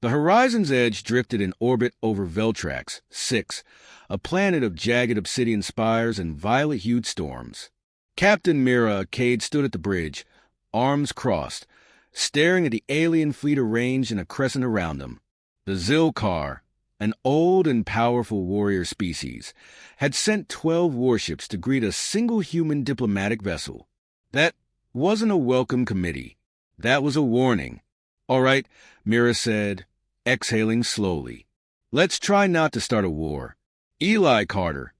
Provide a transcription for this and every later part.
The horizon's edge drifted in orbit over Veltrax 6, a planet of jagged obsidian spires and violet-hued storms. Captain Mira Cade stood at the bridge, arms crossed, staring at the alien fleet arranged in a crescent around them. The Zilkar, an old and powerful warrior species, had sent 12 warships to greet a single human diplomatic vessel. That wasn't a welcome committee. That was a warning. "All right," Mira said, exhaling slowly. "Let's try not to start a war." Eli Carter,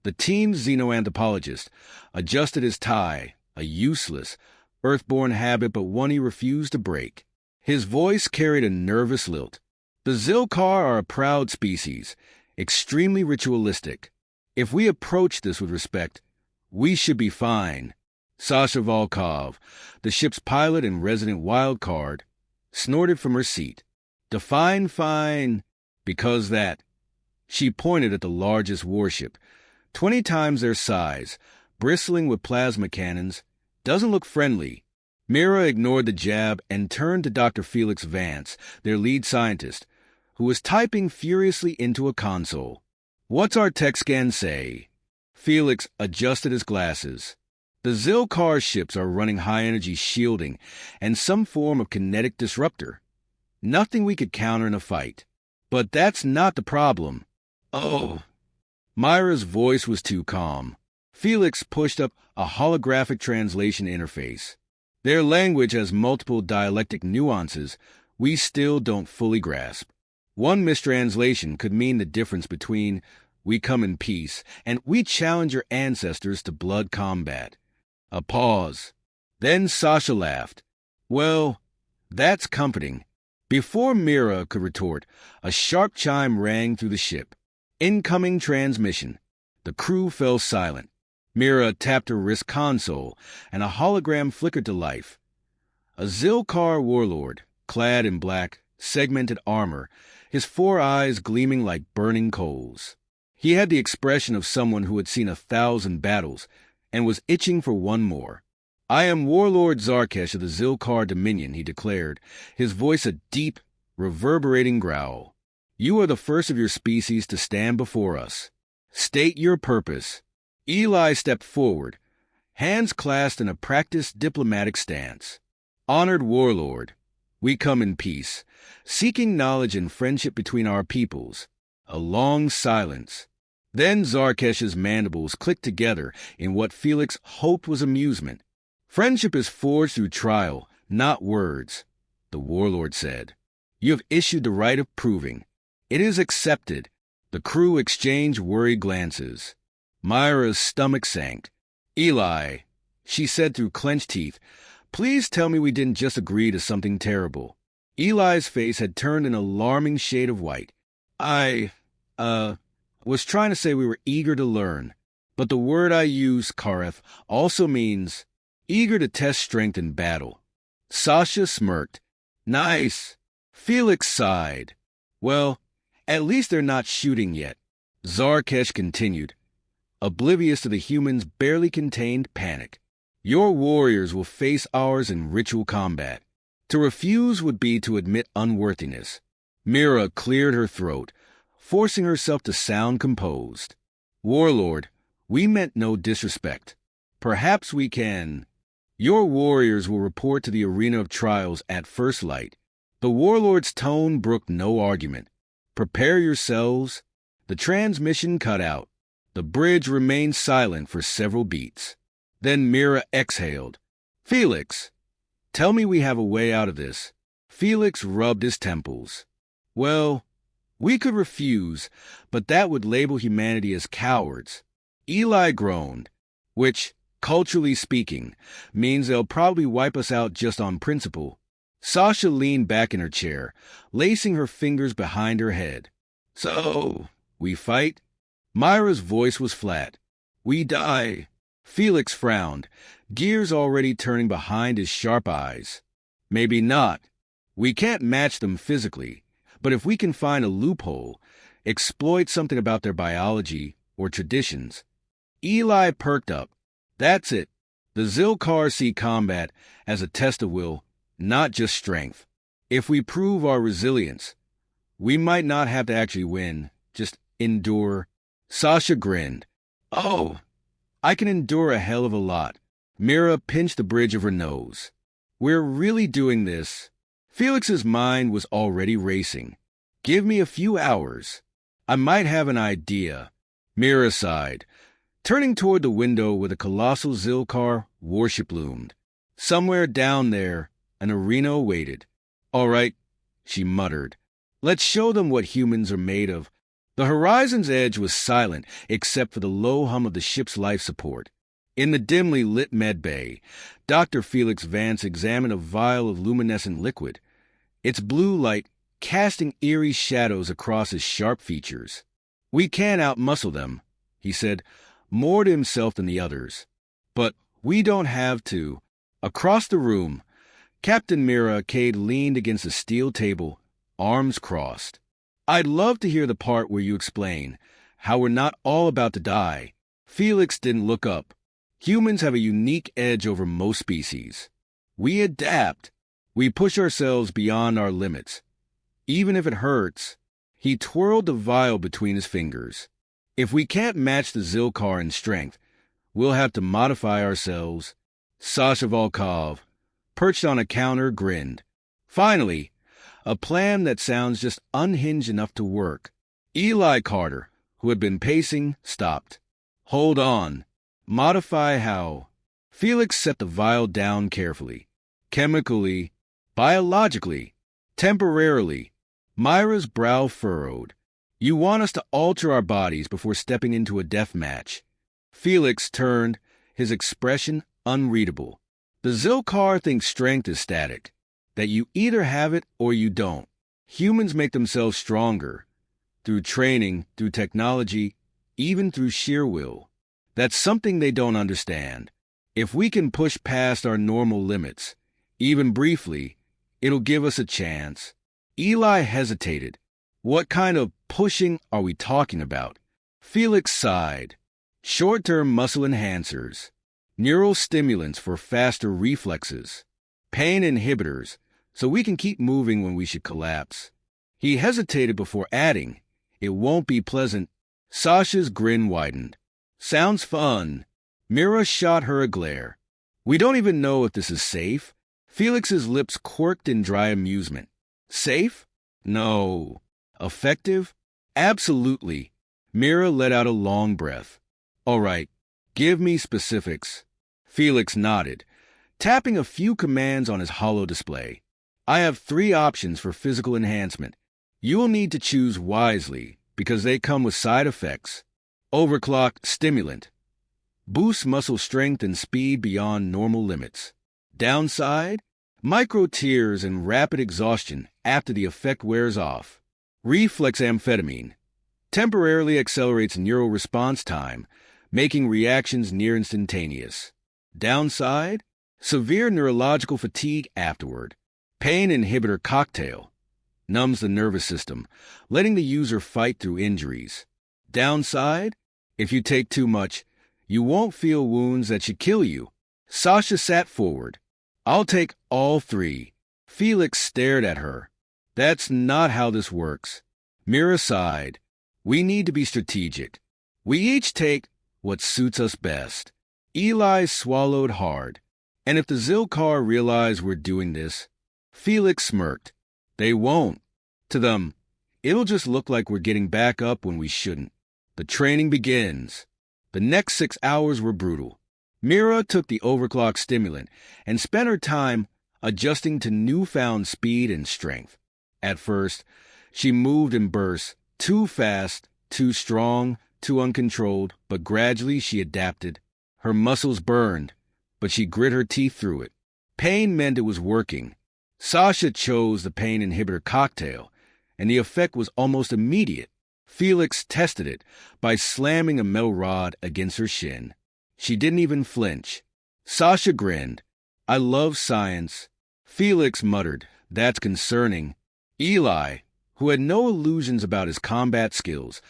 the team's xenoanthropologist, adjusted his tie, a useless, earthborn habit but one he refused to break. His voice carried a nervous lilt. "The Zilkar are a proud species, extremely ritualistic. If we approach this with respect, we should be fine." Sasha Volkov, the ship's pilot and resident wildcard, snorted from her seat. "Define fine, because that." She pointed at the largest warship, 20 times their size, bristling with plasma cannons, doesn't look friendly. Mira ignored the jab and turned to Dr. Felix Vance, their lead scientist, who was typing furiously into a console. "What's our tech scan say?" Felix adjusted his glasses. "The Zilkar ships are running high-energy shielding and some form of kinetic disruptor. Nothing we could counter in a fight. But that's not the problem." "Oh." Myra's voice was too calm. Felix pushed up a holographic translation interface. "Their language has multiple dialectic nuances we still don't fully grasp. One mistranslation could mean the difference between 'we come in peace' and 'we challenge your ancestors to blood combat.'" A pause. Then Sasha laughed. "Well, that's comforting." Before Mira could retort, a sharp chime rang through the ship. "Incoming transmission." The crew fell silent. Mira tapped her wrist console, and a hologram flickered to life. A Zilkar warlord, clad in black, segmented armor, his 4 eyes gleaming like burning coals. He had the expression of someone who had seen 1,000 battles and was itching for one more. "I am Warlord Zarkesh of the Zilkar Dominion," he declared, his voice a deep, reverberating growl. "You are the first of your species to stand before us. State your purpose." Eli stepped forward, hands clasped in a practiced diplomatic stance. "Honored Warlord, we come in peace, seeking knowledge and friendship between our peoples." A long silence. Then Zarkesh's mandibles clicked together in what Felix hoped was amusement. "Friendship is forged through trial, not words," the warlord said. "You have issued the right of proving. It is accepted." The crew exchanged worried glances. Myra's stomach sank. "Eli," she said through clenched teeth, "please tell me we didn't just agree to something terrible." Eli's face had turned an alarming shade of white. "I was trying to say we were eager to learn, but the word I use, Kareth, also means eager to test strength in battle." Sasha smirked. "Nice." Felix sighed. "Well, at least they're not shooting yet." Zarkesh continued, oblivious to the humans' barely contained panic. "Your warriors will face ours in ritual combat. To refuse would be to admit unworthiness." Mira cleared her throat, forcing herself to sound composed. "Warlord, we meant no disrespect. Perhaps we can. Your warriors will report to the arena of trials at first light." The warlord's tone brooked no argument. "Prepare yourselves." The transmission cut out. The bridge remained silent for several beats. Then Mira exhaled. "Felix, tell me we have a way out of this." Felix rubbed his temples. "Well, we could refuse, but that would label humanity as cowards." Eli groaned. "Which, culturally speaking, means they'll probably wipe us out just on principle." Sasha leaned back in her chair, lacing her fingers behind her head. "So, we fight?" Myra's voice was flat. "We die." Felix frowned, gears already turning behind his sharp eyes. "Maybe not. We can't match them physically, but if we can find a loophole, exploit something about their biology or traditions." Eli perked up. "That's it. The Zilkar see combat as a test of will, not just strength. If we prove our resilience, We might not have to actually win, just endure. Sasha grinned. Oh, I can endure a hell of a lot. Mira pinched the bridge of her nose. We're really doing this. Felix's mind was already racing. Give me a few hours. I might have an idea. Mira sighed. Turning toward the window where the colossal Zilkar warship loomed. Somewhere down there, an arena awaited. All right, she muttered. Let's show them what humans are made of. The horizon's edge was silent except for the low hum of the ship's life support. In the dimly lit medbay, Dr. Felix Vance examined a vial of luminescent liquid, its blue light casting eerie shadows across his sharp features. We can't outmuscle them, he said, more to himself than the others. But we don't have to. Across the room, Captain Mira Cade leaned against a steel table, arms crossed. I'd love to hear the part where you explain how we're not all about to die. Felix didn't look up. Humans have a unique edge over most species. We adapt. We push ourselves beyond our limits. Even if it hurts. He twirled the vial between his fingers. If we can't match the Zilkar in strength, we'll have to modify ourselves. Sasha Volkov, perched on a counter, grinned. Finally, a plan that sounds just unhinged enough to work. Eli Carter, who had been pacing, stopped. Hold on. Modify how? Felix set the vial down carefully. Chemically, biologically, temporarily. Myra's brow furrowed. You want us to alter our bodies before stepping into a death match. Felix turned, his expression unreadable. The Zilkar think strength is static, that you either have it or you don't. Humans make themselves stronger, through training, through technology, even through sheer will. That's something they don't understand. If we can push past our normal limits, even briefly, it'll give us a chance. Eli hesitated. What kind of pushing are we talking about? Felix sighed. Short-term muscle enhancers, neural stimulants for faster reflexes, pain inhibitors, so we can keep moving when we should collapse. He hesitated before adding, it won't be pleasant. Sasha's grin widened. Sounds fun. Mira shot her a glare. We don't even know if this is safe. Felix's lips quirked in dry amusement. Safe? No. Effective? Absolutely. Mira let out a long breath. All right, give me specifics. Felix nodded, tapping a few commands on his holo display. I have 3 options for physical enhancement. You will need to choose wisely because they come with side effects. Overclock stimulant. Boosts muscle strength and speed beyond normal limits. Downside? Micro tears and rapid exhaustion after the effect wears off. Reflex amphetamine. Temporarily accelerates neural response time, making reactions near instantaneous. Downside? Severe neurological fatigue afterward. Pain inhibitor cocktail. Numbs the nervous system, letting the user fight through injuries. Downside? If you take too much, you won't feel wounds that should kill you. Sasha sat forward. I'll take all 3. Felix stared at her. That's not how this works. Mira sighed. We need to be strategic. We each take what suits us best. Eli swallowed hard. And if the Zilkar realize we're doing this, Felix smirked. They won't. To them, it'll just look like we're getting back up when we shouldn't. The training begins. The next 6 hours were brutal. Mira took the overclock stimulant and spent her time adjusting to newfound speed and strength. At first, she moved in bursts, too fast, too strong, too uncontrolled, but gradually she adapted. Her muscles burned, but she grit her teeth through it. Pain meant it was working. Sasha chose the pain inhibitor cocktail, and the effect was almost immediate. Felix tested it by slamming a metal rod against her shin. She didn't even flinch. Sasha grinned. I love science. Felix muttered, that's concerning. Eli, who had no illusions about his combat skills,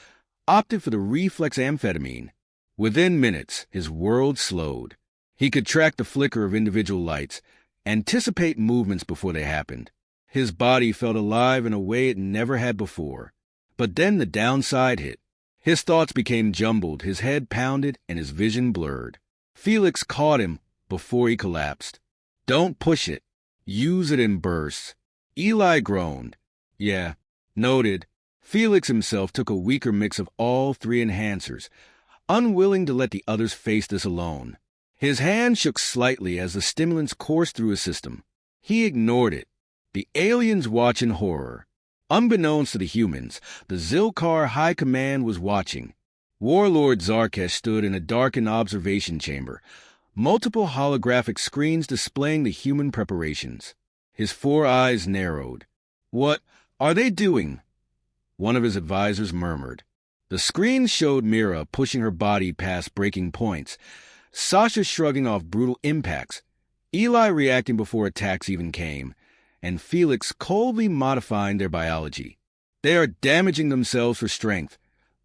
opted for the reflex amphetamine. Within minutes, his world slowed. He could track the flicker of individual lights, anticipate movements before they happened. His body felt alive in a way it never had before. But then the downside hit. His thoughts became jumbled, his head pounded, and his vision blurred. Felix caught him before he collapsed. "Don't push it. Use it in bursts." Eli groaned. "Yeah, noted." Felix himself took a weaker mix of all three enhancers, unwilling to let the others face this alone. His hand shook slightly as the stimulants coursed through his system. He ignored it. The aliens watch in horror. Unbeknownst to the humans, the Zilkar High Command was watching. Warlord Zarkesh stood in a darkened observation chamber, multiple holographic screens displaying the human preparations. His four eyes narrowed. "What are they doing?" one of his advisors murmured. The screens showed Mira pushing her body past breaking points, Sasha shrugging off brutal impacts, Eli reacting before attacks even came, and Felix coldly modifying their biology. "They are damaging themselves for strength,"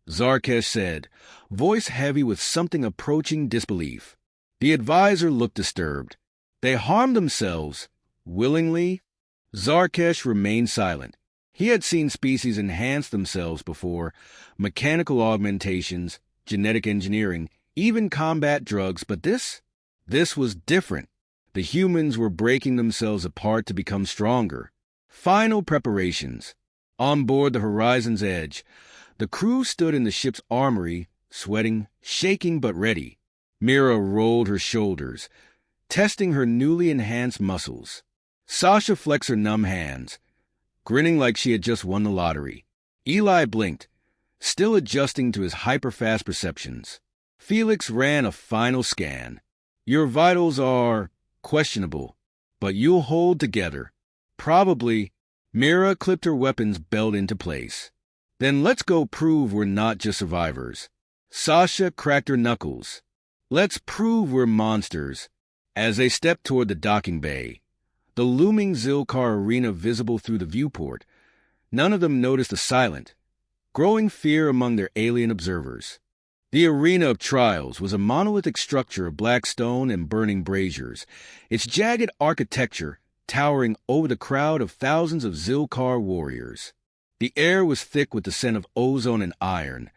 Zarkesh said, voice heavy with something approaching disbelief. The advisor looked disturbed. "They harm themselves willingly?" Zarkesh remained silent. He had seen species enhance themselves before, mechanical augmentations, genetic engineering, even combat drugs, but this was different. The humans were breaking themselves apart to become stronger. Final preparations. On board the Horizon's Edge, the crew stood in the ship's armory, sweating, shaking but ready. Mira rolled her shoulders, testing her newly enhanced muscles. Sasha flexed her numb hands, grinning like she had just won the lottery. Eli blinked, still adjusting to his hyper-fast perceptions. Felix ran a final scan. "Your vitals are questionable, but you'll hold together. Probably." Mira clipped her weapons belt into place. "Then let's go prove we're not just survivors." Sasha cracked her knuckles. "Let's prove we're monsters." As they stepped toward the docking bay, the looming Zilkar arena visible through the viewport, none of them noticed the silent, growing fear among their alien observers. The arena of trials was a monolithic structure of black stone and burning braziers, its jagged architecture towering over the crowd of thousands of Zilkar warriors. The air was thick with the scent of ozone and iron,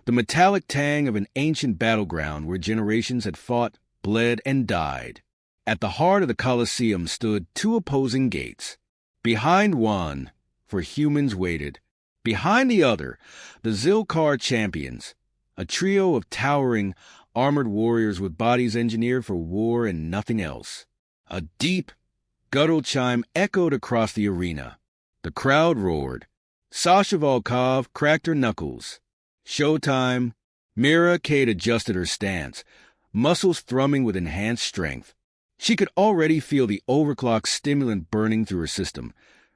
the metallic tang of an ancient battleground where generations had fought, bled, and died. At the heart of the Colosseum stood two opposing gates. Behind one, for humans waited. Behind the other, the Zilkar champions, a trio of towering, armored warriors with bodies engineered for war and nothing else. A deep, guttural chime echoed across the arena. The crowd roared. Sasha Volkov cracked her knuckles. Showtime. Mira Kate adjusted her stance, muscles thrumming with enhanced strength. She could already feel the overclock stimulant burning through her system,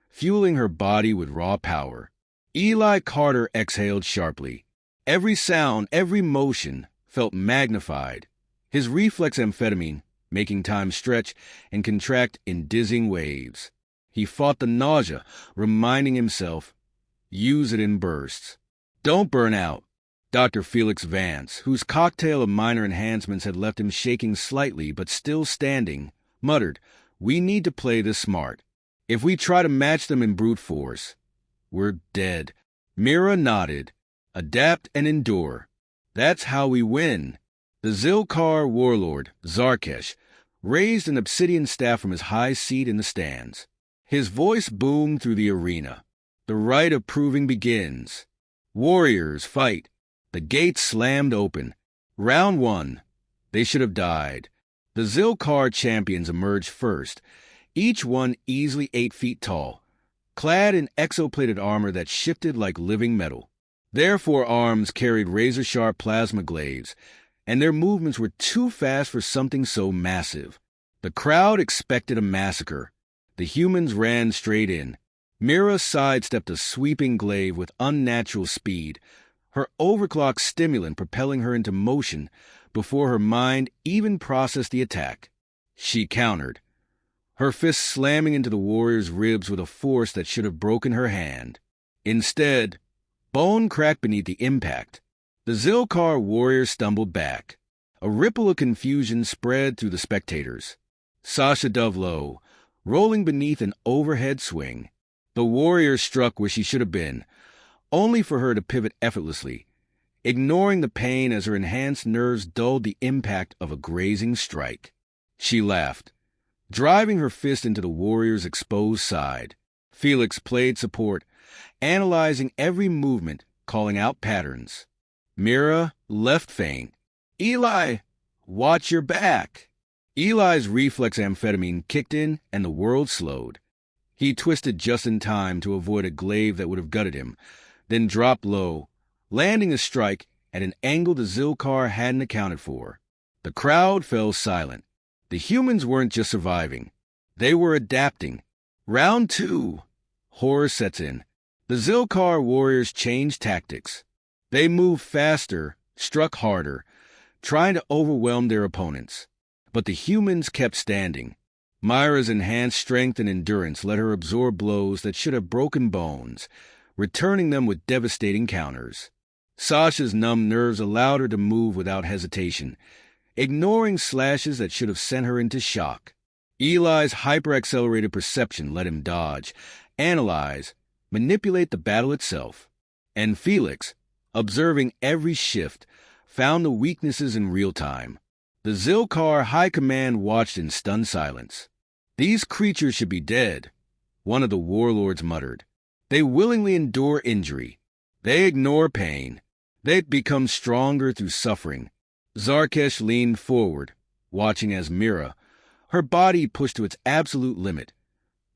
fueling her body with raw power. Eli Carter exhaled sharply. Every sound, every motion felt magnified. His reflex amphetamine making time stretch and contract in dizzying waves. He fought the nausea, reminding himself, use it in bursts. "Don't burn out." Dr. Felix Vance, whose cocktail of minor enhancements had left him shaking slightly but still standing, muttered, "We need to play this smart. If we try to match them in brute force, we're dead." Mira nodded. "Adapt and endure. That's how we win." The Zilkar warlord, Zarkesh, raised an obsidian staff from his high seat in the stands. His voice boomed through the arena. "The rite of proving begins. Warriors, fight." The gates slammed open. Round one. They should have died. The Zilkar champions emerged first, each one easily 8 feet tall, clad in exoplated armor that shifted like living metal. Their forearms carried razor-sharp plasma glaives, and their movements were too fast for something so massive. The crowd expected a massacre. The humans ran straight in. Mira sidestepped a sweeping glaive with unnatural speed, her overclock stimulant propelling her into motion before her mind even processed the attack. She countered, her fist slamming into the warrior's ribs with a force that should have broken her hand. Instead, bone cracked beneath the impact. The Zilkar warrior stumbled back. A ripple of confusion spread through the spectators. Sasha dove low, rolling beneath an overhead swing. The warrior struck where she should have been, only for her to pivot effortlessly, ignoring the pain as her enhanced nerves dulled the impact of a grazing strike. She laughed, driving her fist into the warrior's exposed side. Felix played support, analyzing every movement, calling out patterns. Mira left feint. Eli, watch your back. Eli's reflex amphetamine kicked in and the world slowed. He twisted just in time to avoid a glaive that would have gutted him, then dropped low, landing a strike at an angle the Zilkar hadn't accounted for. The crowd fell silent. The humans weren't just surviving. They were adapting. Round 2. Horror sets in. The Zilkar warriors changed tactics. They moved faster, struck harder, trying to overwhelm their opponents. But the humans kept standing. Myra's enhanced strength and endurance let her absorb blows that should have broken bones, returning them with devastating counters. Sasha's numb nerves allowed her to move without hesitation, ignoring slashes that should have sent her into shock. Eli's hyper-accelerated perception let him dodge, analyze, manipulate the battle itself. And Felix, observing every shift, found the weaknesses in real time. The Zilkar High Command watched in stunned silence. These creatures should be dead, one of the warlords muttered. They willingly endure injury. They ignore pain. They become stronger through suffering. Zarkesh leaned forward, watching as Mira, her body pushed to its absolute limit,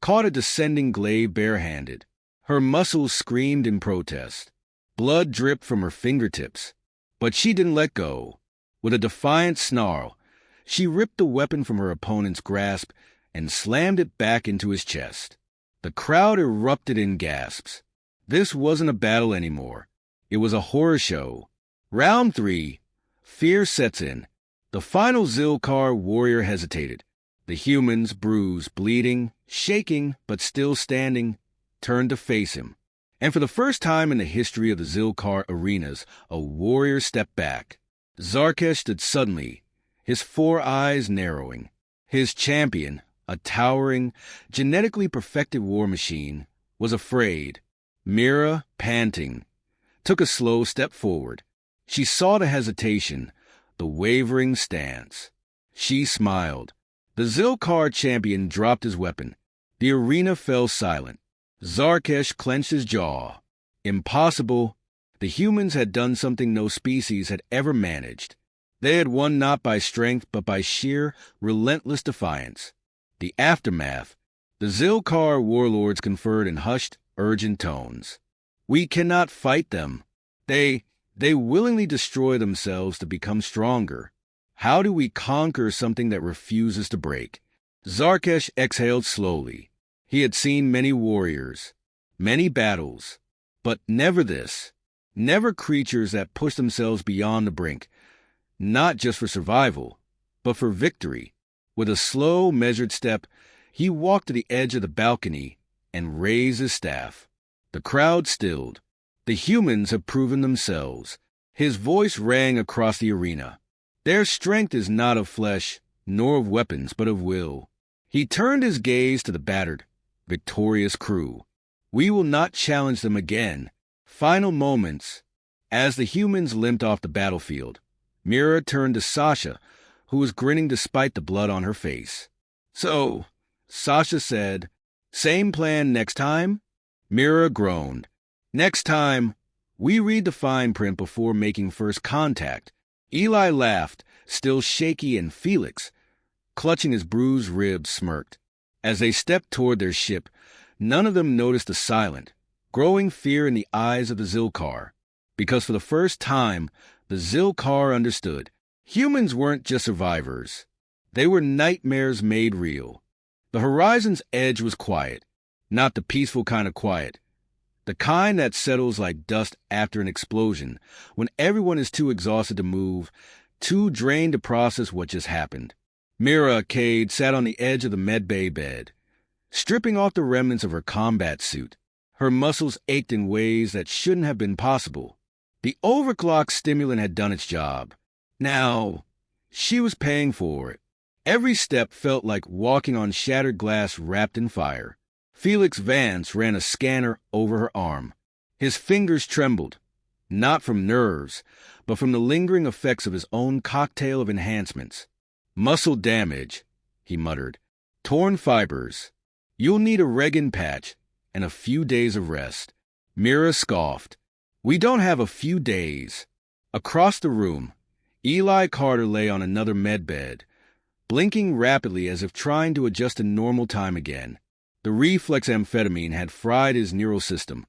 caught a descending glaive barehanded. Her muscles screamed in protest. Blood dripped from her fingertips. But she didn't let go. With a defiant snarl, she ripped the weapon from her opponent's grasp and slammed it back into his chest. The crowd erupted in gasps. This wasn't a battle anymore. It was a horror show. Round 3. Fear sets in. The final Zilkar warrior hesitated. The humans, bruised, bleeding, shaking, but still standing, turned to face him. And for the first time in the history of the Zilkar arenas, a warrior stepped back. Zarkesh stood suddenly, his 4 eyes narrowing. His champion, a towering, genetically perfected war machine, was afraid. Mira, panting, took a slow step forward. She saw the hesitation, the wavering stance. She smiled. The Zilkar champion dropped his weapon. The arena fell silent. Zarkesh clenched his jaw. Impossible. The humans had done something no species had ever managed. They had won not by strength, but by sheer, relentless defiance. The aftermath. The Zilkar warlords conferred in hushed, urgent tones. We cannot fight them. They willingly destroy themselves to become stronger. How do we conquer something that refuses to break? Zarkesh exhaled slowly. He had seen many warriors, many battles, but never this. Never creatures that push themselves beyond the brink, not just for survival, but for victory. With a slow, measured step, he walked to the edge of the balcony and raised his staff. The crowd stilled. The humans have proven themselves. His voice rang across the arena. Their strength is not of flesh, nor of weapons, but of will. He turned his gaze to the battered, victorious crew. We will not challenge them again. Final moments. As the humans limped off the battlefield, Mira turned to Sasha, who was grinning despite the blood on her face. So, Sasha said, same plan next time? Mira groaned. Next time, we read the fine print before making first contact. Eli laughed, still shaky, and Felix, clutching his bruised ribs, smirked. As they stepped toward their ship, none of them noticed the silent, growing fear in the eyes of the Zilkar. Because for the first time, the Zilkar understood. Humans weren't just survivors. They were nightmares made real. The horizon's edge was quiet, not the peaceful kind of quiet. The kind that settles like dust after an explosion, when everyone is too exhausted to move, too drained to process what just happened. Mira Cade sat on the edge of the medbay bed, stripping off the remnants of her combat suit. Her muscles ached in ways that shouldn't have been possible. The overclock stimulant had done its job. Now, she was paying for it. Every step felt like walking on shattered glass wrapped in fire. Felix Vance ran a scanner over her arm. His fingers trembled, not from nerves, but from the lingering effects of his own cocktail of enhancements. Muscle damage, he muttered. Torn fibers. You'll need a Regan patch and a few days of rest. Mira scoffed. We don't have a few days. Across the room, Eli Carter lay on another medbed, blinking rapidly as if trying to adjust to normal time again. The reflex amphetamine had fried his neural system.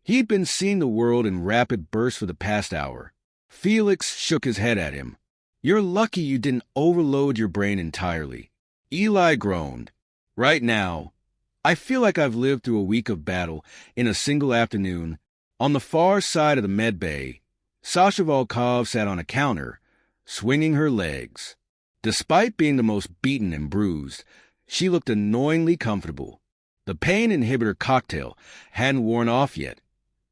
He'd been seeing the world in rapid bursts for the past hour. Felix shook his head at him. You're lucky you didn't overload your brain entirely. Eli groaned. Right now, I feel like I've lived through a week of battle in a single afternoon. On the far side of the med bay, Sasha Volkov sat on a counter, swinging her legs. Despite being the most beaten and bruised, she looked annoyingly comfortable. The pain inhibitor cocktail hadn't worn off yet,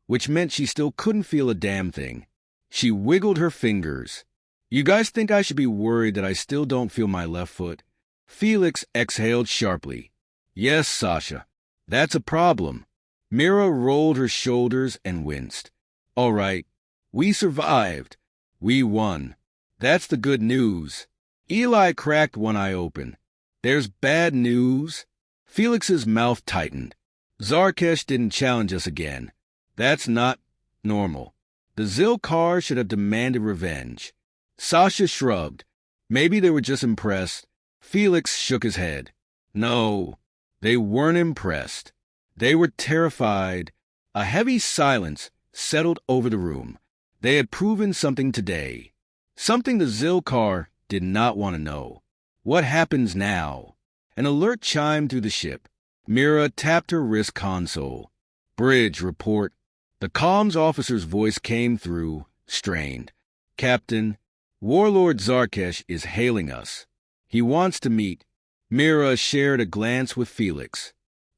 which meant she still couldn't feel a damn thing. She wiggled her fingers. You guys think I should be worried that I still don't feel my left foot? Felix exhaled sharply. Yes, Sasha, that's a problem. Mira rolled her shoulders and winced. All right, we survived. We won. That's the good news. Eli cracked one eye open. There's bad news. Felix's mouth tightened. Zarkesh didn't challenge us again. That's not normal. The Zilkar should have demanded revenge. Sasha shrugged. Maybe they were just impressed. Felix shook his head. No, they weren't impressed. They were terrified. A heavy silence settled over the room. They had proven something today. Something the Zilkar did not want to know. What happens now? An alert chimed through the ship. Mira tapped her wrist console. Bridge report. The comms officer's voice came through, strained. Captain, Warlord Zarkesh is hailing us. He wants to meet. Mira shared a glance with Felix.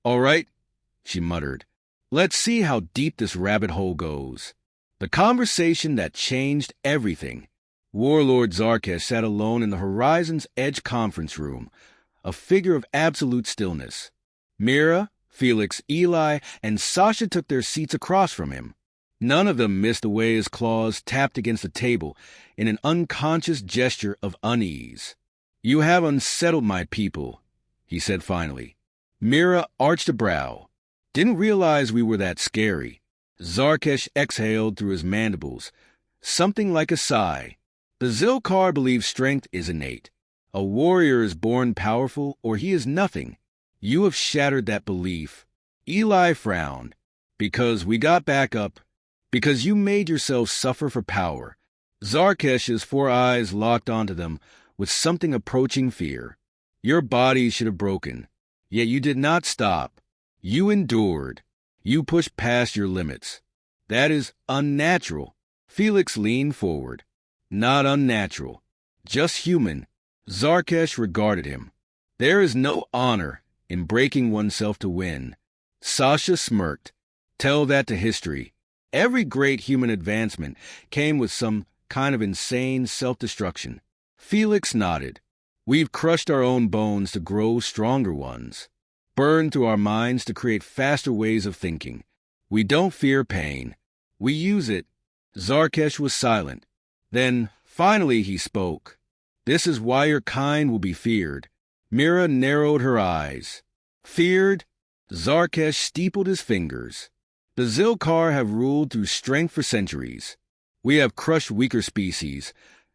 All right, she muttered. Let's see how deep this rabbit hole goes. The conversation that changed everything. Warlord Zarkesh sat alone in the Horizon's Edge conference room, a figure of absolute stillness. Mira, Felix, Eli, and Sasha took their seats across from him. None of them missed the way his claws tapped against the table in an unconscious gesture of unease. You have unsettled my people, he said finally. Mira arched a brow. Didn't realize we were that scary. Zarkesh exhaled through his mandibles, something like a sigh. The Zilkar believe strength is innate. A warrior is born powerful or he is nothing. You have shattered that belief. Eli frowned. Because we got back up. Because you made yourself suffer for power. Zarkesh's 4 eyes locked onto them with something approaching fear. Your body should have broken. Yet you did not stop. You endured. You pushed past your limits. That is unnatural. Felix leaned forward. Not unnatural. Just human. Zarkesh regarded him. There is no honor in breaking oneself to win. Sasha smirked. Tell that to history. Every great human advancement came with some kind of insane self-destruction. Felix nodded. We've crushed our own bones to grow stronger ones. Burned through our minds to create faster ways of thinking. We don't fear pain. We use it. Zarkesh was silent. Then, finally, he spoke. This is why your kind will be feared. Mira narrowed her eyes. Feared? Zarkesh steepled his fingers. The Zilkar have ruled through strength for centuries. We have crushed weaker species,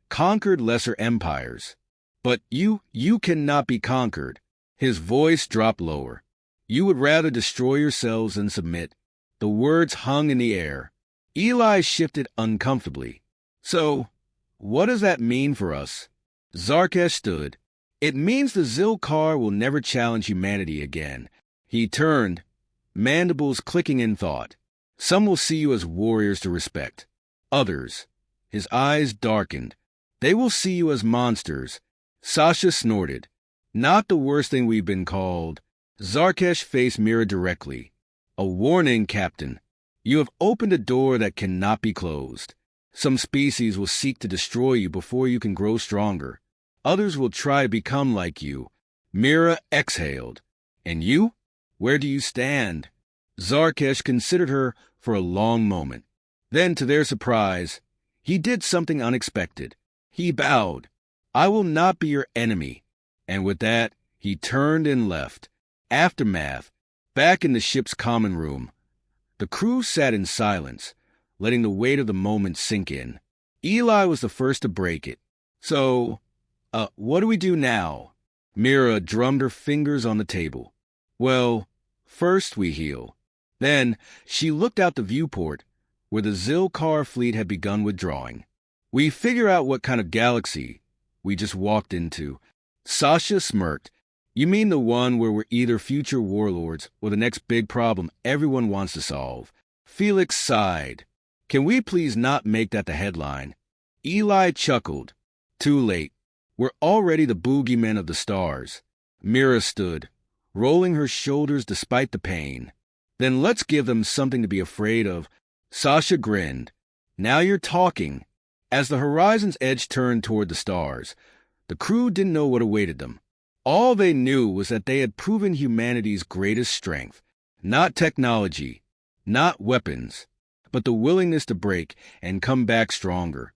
conquered lesser empires. But you cannot be conquered. His voice dropped lower. You would rather destroy yourselves than submit. The words hung in the air. Eli shifted uncomfortably. So, what does that mean for us? Zarkesh stood. It means the Zilkar will never challenge humanity again. He turned, mandibles clicking in thought. Some will see you as warriors to respect. Others, his eyes darkened. They will see you as monsters. Sasha snorted. Not the worst thing we've been called. Zarkesh faced Mira directly. A warning, Captain. You have opened a door that cannot be closed. Some species will seek to destroy you before you can grow stronger. Others will try to become like you. Mira exhaled. And you? Where do you stand? Zarkesh considered her for a long moment. Then, to their surprise, he did something unexpected. He bowed. I will not be your enemy. And with that, he turned and left. Aftermath. Back in the ship's common room, the crew sat in silence, letting the weight of the moment sink in. Eli was the first to break it. So, what do we do now? Mira drummed her fingers on the table. Well, first we heal. Then she looked out the viewport, where the Zilkar fleet had begun withdrawing. We figure out what kind of galaxy we just walked into. Sasha smirked. You mean the one where we're either future warlords or the next big problem everyone wants to solve? Felix sighed. Can we please not make that the headline? Eli chuckled. Too late. We're already the boogeymen of the stars. Mira stood, rolling her shoulders despite the pain. Then let's give them something to be afraid of. Sasha grinned. Now you're talking. As the horizon's edge turned toward the stars, the crew didn't know what awaited them. All they knew was that they had proven humanity's greatest strength. Not technology, not weapons, but the willingness to break and come back stronger.